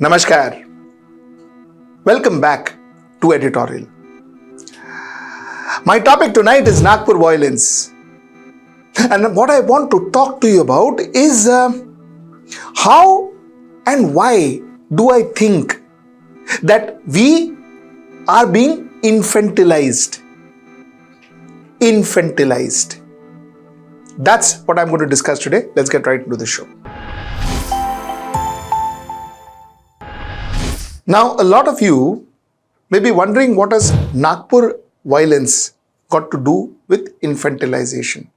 Namaskar. Welcome back to Editorial. My topic tonight is Nagpur violence. And what I want to talk to you about is how and why do I think that we are being infantilized. Infantilized. That's what I'm going to discuss today. Let's get right into the show. Now, a lot of you may be wondering what has Nagpur violence got to do with infantilization.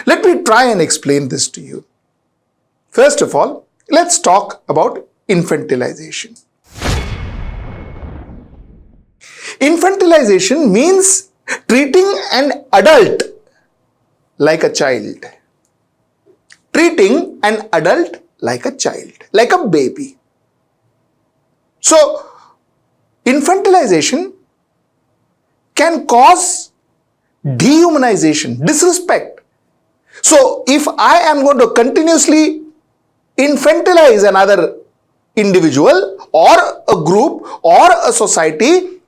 Let me try and explain this to you. First of all, let's talk about infantilization. Infantilization means treating an adult like a child. Treating an adult like a child, like a baby. So, infantilization can cause dehumanization, disrespect. So, if I am going to continuously infantilize another individual or a group or a society,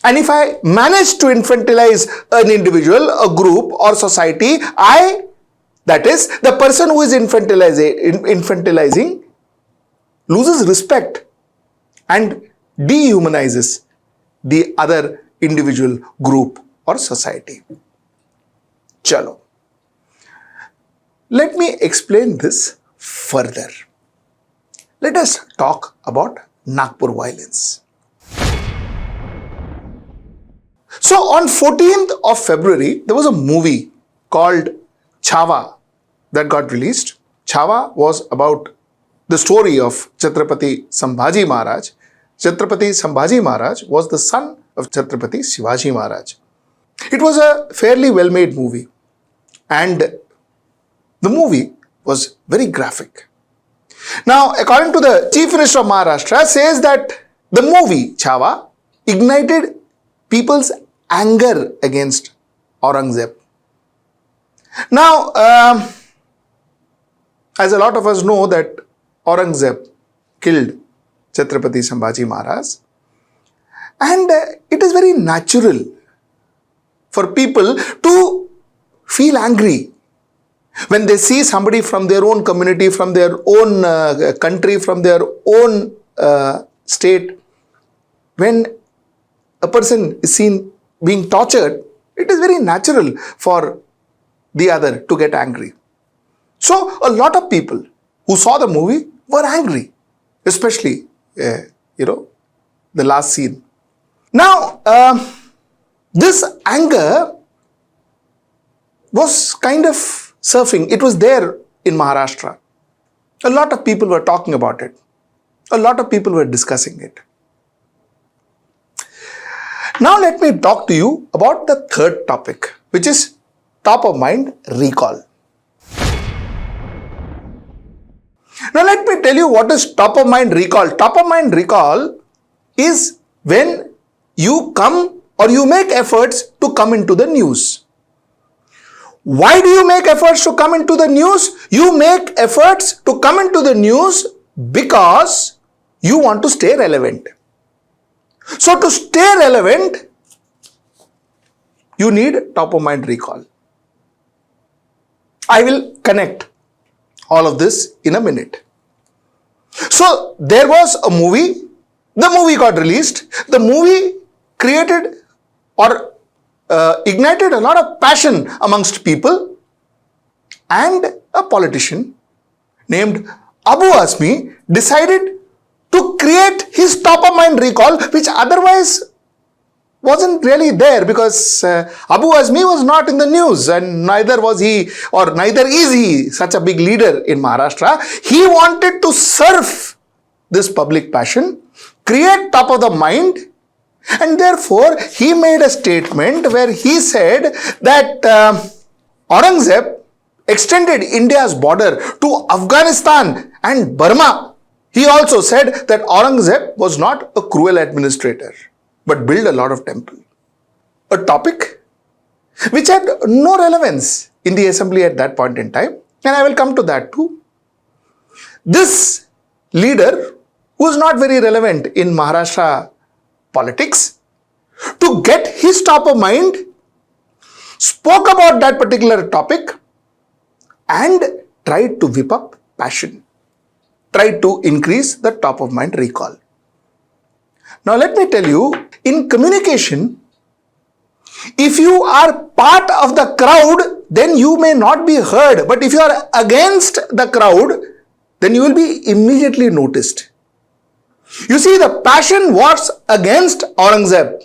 and if I manage to infantilize an individual, a group or society, that is, the person who is infantilizing loses respect and dehumanizes the other individual, group or society. Chalo. Let me explain this further. Let us talk about Nagpur violence. So on 14th of February, there was a movie called Chhawa that got released. Chhawa was about the story of Chhatrapati Sambhaji Maharaj. Chhatrapati Sambhaji Maharaj was the son of Chhatrapati Shivaji Maharaj. It was a fairly well-made movie, and the movie was very graphic. Now, according to the Chief Minister of Maharashtra, says that the movie Chhawa ignited people's anger against Aurangzeb. Now, as a lot of us know that Aurangzeb killed Chhatrapati Sambhaji Maharaj, and it is very natural for people to feel angry when they see somebody from their own community, from their own country, from their own state. When a person is seen being tortured, it is very natural for the other to get angry. So, a lot of people who saw the movie were angry, especially, the last scene. Now, this anger was kind of surfing. It was there in Maharashtra. A lot of people were talking about it. A lot of people were discussing it. Now, let me talk to you about the third topic, which is top of mind recall. Now, let me tell you what is top of mind recall. Top of mind recall is when you come or you make efforts to come into the news. Why do you make efforts to come into the news? You make efforts to come into the news because you want to stay relevant. So, to stay relevant, you need top of mind recall. I will connect all of this in a minute. So, there was a movie. The movie got released. The movie created or ignited a lot of passion amongst people, and a politician named Abu Azmi decided to create his top of mind recall, which otherwise wasn't really there, because Abu Azmi was not in the news, and neither was he, or neither is he, such a big leader in Maharashtra. He wanted to surf this public passion, create top of the mind, and therefore he made a statement where he said that Aurangzeb extended India's border to Afghanistan and Burma. He also said that Aurangzeb was not a cruel administrator, but built a lot of temples. A topic which had no relevance in the assembly at that point in time, and I will come to that too. This leader who is not very relevant in Maharashtra politics, to get his top of mind, spoke about that particular topic and tried to whip up passion, tried to increase the top of mind recall. Now let me tell you, in communication, if you are part of the crowd, then you may not be heard. But if you are against the crowd, then you will be immediately noticed. You see, the passion was against Aurangzeb.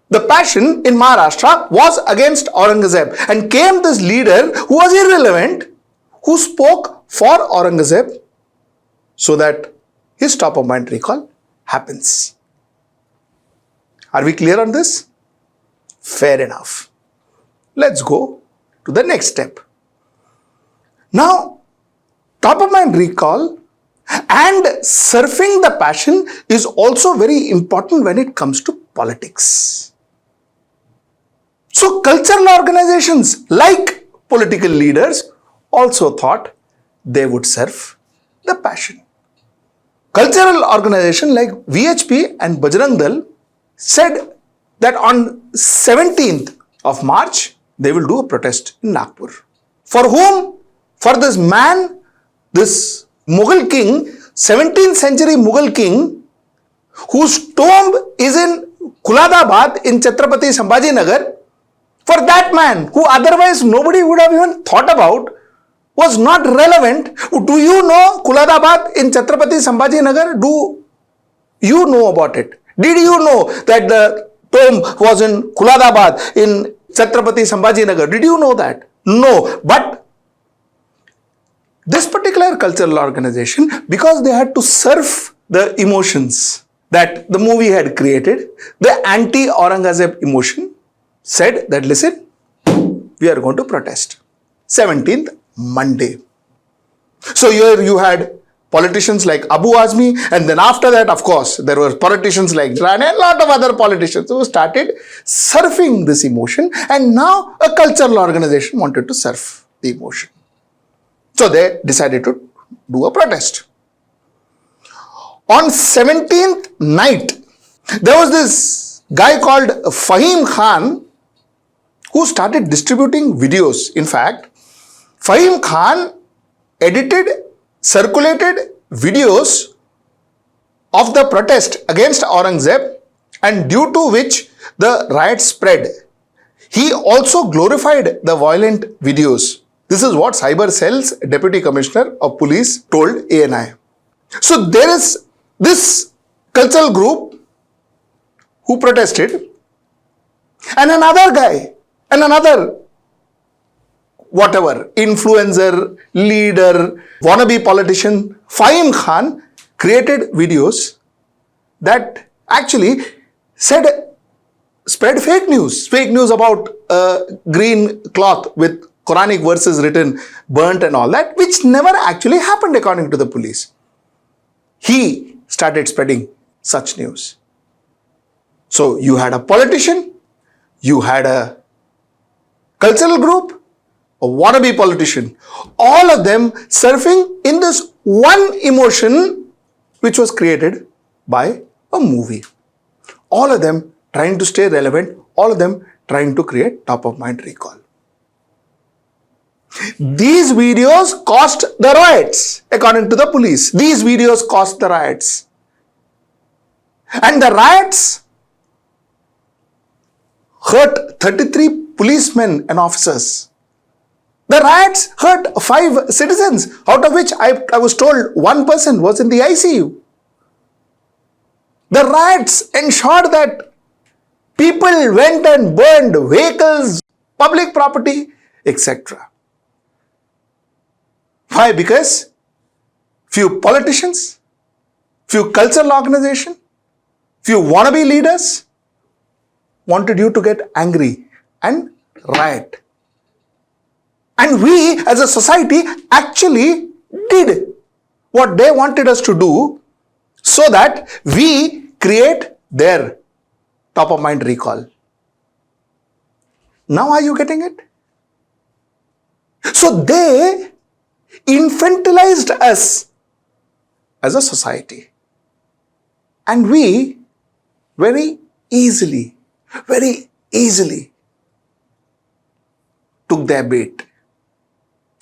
The passion in Maharashtra was against Aurangzeb. And came this leader who was irrelevant, who spoke for Aurangzeb so that his top of mind recall happens. Are we clear on this? Fair enough. Let's go to the next step. Now, top of mind recall and surfing the passion is also very important when it comes to politics. So, cultural organizations like political leaders also thought they would surf the passion. Cultural organization like VHP and Bajrang Dal said that on 17th of March, they will do a protest in Nagpur. For whom? For this man, this Mughal king, 17th century Mughal king, whose tomb is in Kuladabad in Chhatrapati Sambhaji Nagar. For that man, who otherwise nobody would have even thought about, was not relevant. Do you know Kuladabad in Chhatrapati Sambhaji Nagar? Do you know about it? Did you know that the tomb was in Kuladabad in Chhatrapati Sambhaji Nagar? Did you know that? No. But this particular cultural organization, because they had to surf the emotions that the movie had created, the anti-Aurangzeb emotion, said that listen, we are going to protest. 17th, Monday. So here you had politicians like Abu Azmi, and then after that, of course, there were politicians like Jan and a lot of other politicians who started surfing this emotion, and now a cultural organization wanted to surf the emotion. So they decided to do a protest. On 17th night, there was this guy called Fahim Khan who started distributing videos. In fact, Fahim Khan edited, circulated videos of the protest against Aurangzeb, and due to which the riots spread. He also glorified the violent videos. This is what Cyber Cell's Deputy Commissioner of Police told ANI. So there is this cultural group who protested, and another guy, and another whatever, influencer, leader, wannabe politician, Fahim Khan, created videos that actually spread fake news about a green cloth with Quranic verses written, burnt and all that, which never actually happened according to the police. He started spreading such news. So you had a politician, you had a cultural group, a wannabe politician, all of them surfing in this one emotion which was created by a movie. All of them trying to stay relevant, all of them trying to create top of mind recall. These videos caused the riots, according to the police. These videos caused the riots. And the riots hurt 33 policemen and officers. The riots hurt 5 citizens, out of which I was told one person was in the ICU. The riots ensured that people went and burned vehicles, public property, etc. Why? Because few politicians, few cultural organizations, few wannabe leaders wanted you to get angry and riot. And we as a society actually did what they wanted us to do so that we create their top of mind recall. Now are you getting it? So they infantilized us as a society. And we very easily took their bait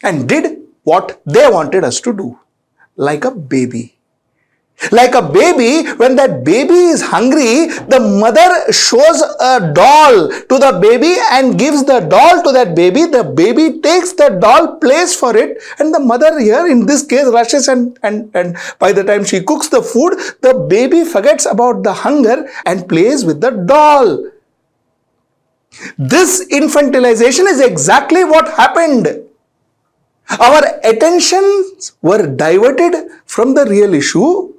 and did what they wanted us to do, like a baby. Like a baby, when that baby is hungry, the mother shows a doll to the baby and gives the doll to that baby. The baby takes the doll, plays for it, and the mother here, in this case, rushes and by the time she cooks the food, the baby forgets about the hunger and plays with the doll. This infantilization is exactly what happened. Our attentions were diverted from the real issue.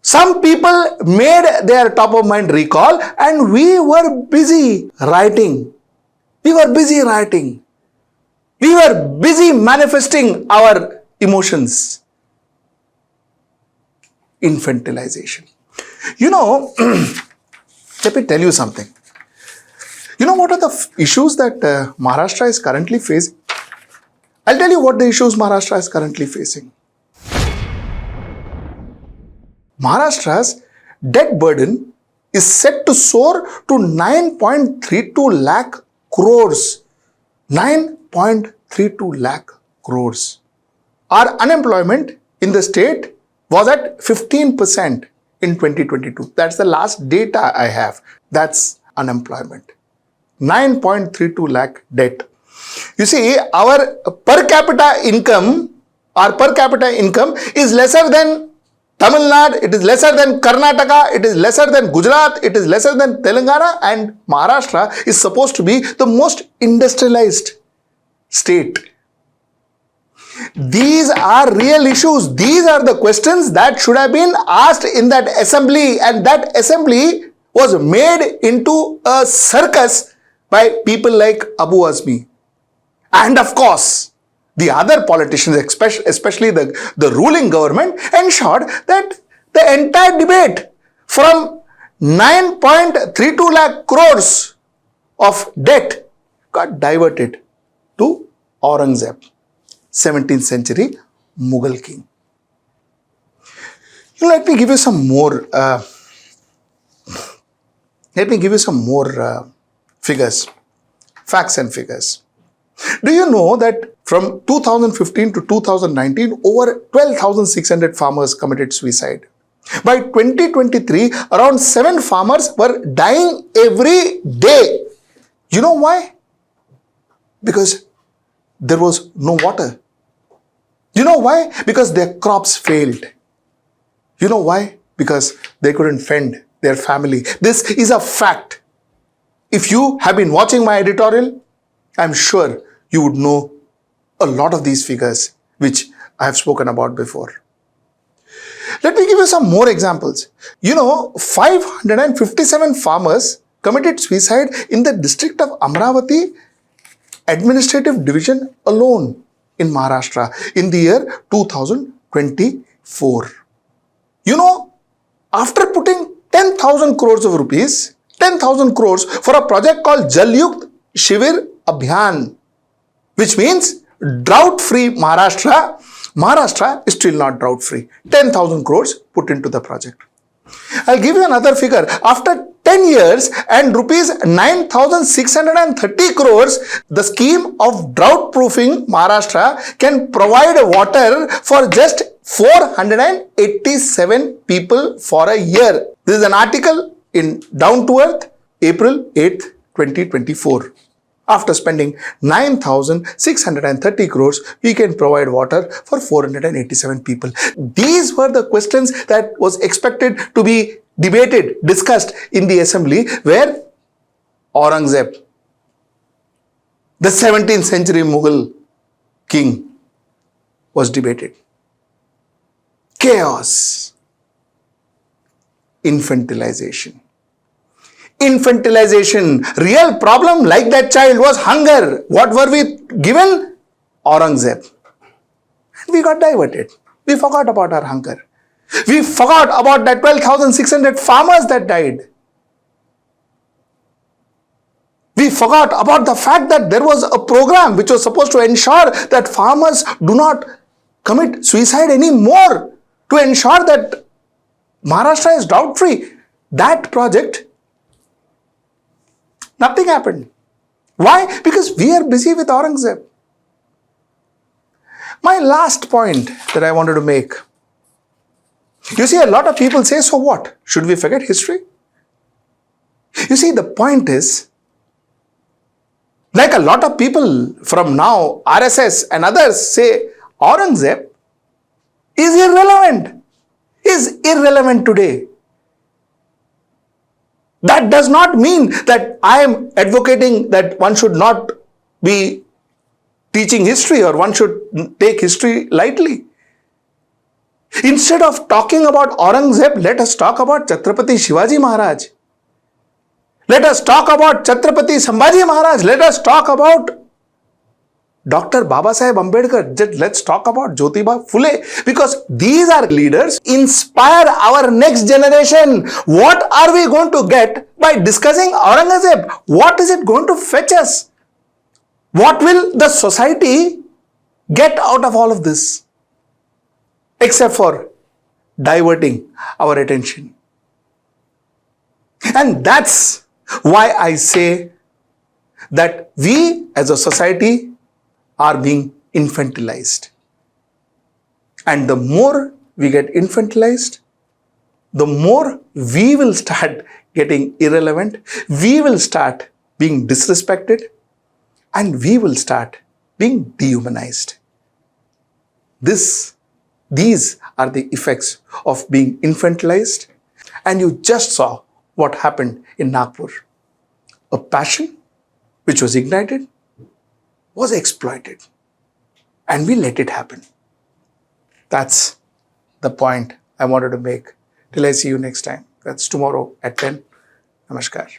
Some people made their top of mind recall and we were busy writing. We were busy manifesting our emotions. Infantilization. Let me tell you something. You know what are the issues that Maharashtra is currently facing? I'll tell you what the issues Maharashtra is currently facing. Maharashtra's debt burden is set to soar to 9.32 lakh crores. 9.32 lakh crores. Our unemployment in the state was at 15% in 2022. That's the last data I have. That's unemployment. 9.32 lakh debt. You see, our per capita income is lesser than Tamil Nadu, it is lesser than Karnataka, it is lesser than Gujarat, it is lesser than Telangana, and Maharashtra is supposed to be the most industrialized state. These are real issues. These are the questions that should have been asked in that assembly, and that assembly was made into a circus by people like Abu Azmi. And of course, the other politicians, especially the ruling government, ensured that the entire debate from 9.32 lakh crores of debt got diverted to Aurangzeb, 17th century Mughal king. Let me give you some more figures, facts and figures. Do you know that from 2015 to 2019, over 12,600 farmers committed suicide? By 2023, around 7 farmers were dying every day. You know why? Because there was no water. You know why? Because their crops failed. You know why? Because they couldn't fend their family. This is a fact. If you have been watching my editorial, I'm sure you would know a lot of these figures which I have spoken about before. Let me give you some more examples. 557 farmers committed suicide in the district of Amravati administrative division alone in Maharashtra in the year 2024. After putting 10,000 crores of rupees, 10,000 crores for a project called Jal Yukt Shivir Abhiyan, which means drought-free Maharashtra. Maharashtra is still not drought-free. 10,000 crores put into the project. I'll give you another figure. After 10 years and rupees 9,630 crores, the scheme of drought-proofing Maharashtra can provide water for just 487 people for a year. This is an article in Down to Earth, April 8th, 2024. After spending 9,630 crores, we can provide water for 487 people. These were the questions that was expected to be debated, discussed in the assembly, where Aurangzeb, the 17th century Mughal king, was debated. Chaos. Infantilization. Infantilization. Real problem like that child was hunger. What were we given? Aurangzeb. We got diverted. We forgot about our hunger. We forgot about that 12,600 farmers that died. We forgot about the fact that there was a program which was supposed to ensure that farmers do not commit suicide anymore. to ensure that Maharashtra is drought-free. That project, nothing happened. Why? Because we are busy with Aurangzeb. My last point that I wanted to make. You see, a lot of people say, so what? Should we forget history? You see, the point is, like a lot of people from now, RSS and others say, Aurangzeb is irrelevant today. That does not mean that I am advocating that one should not be teaching history or one should take history lightly. Instead of talking about Aurangzeb, let us talk about Chhatrapati Shivaji Maharaj. Let us talk about Chhatrapati Sambhaji Maharaj. Let us talk about Dr. Babasaheb Ambedkar. Let's talk about Jyotiba Phule, because these are leaders inspire our next generation. What are we going to get by discussing Aurangzeb? What is it going to fetch us? What will the society get out of all of this? Except for diverting our attention. And that's why I say that we as a society are being infantilized. And the more we get infantilized, the more we will start getting irrelevant, we will start being disrespected, and we will start being dehumanized. These are the effects of being infantilized. And you just saw what happened in Nagpur. A passion which was ignited was exploited. And we let it happen. That's the point I wanted to make. Till I see you next time. That's tomorrow at 10. Namaskar.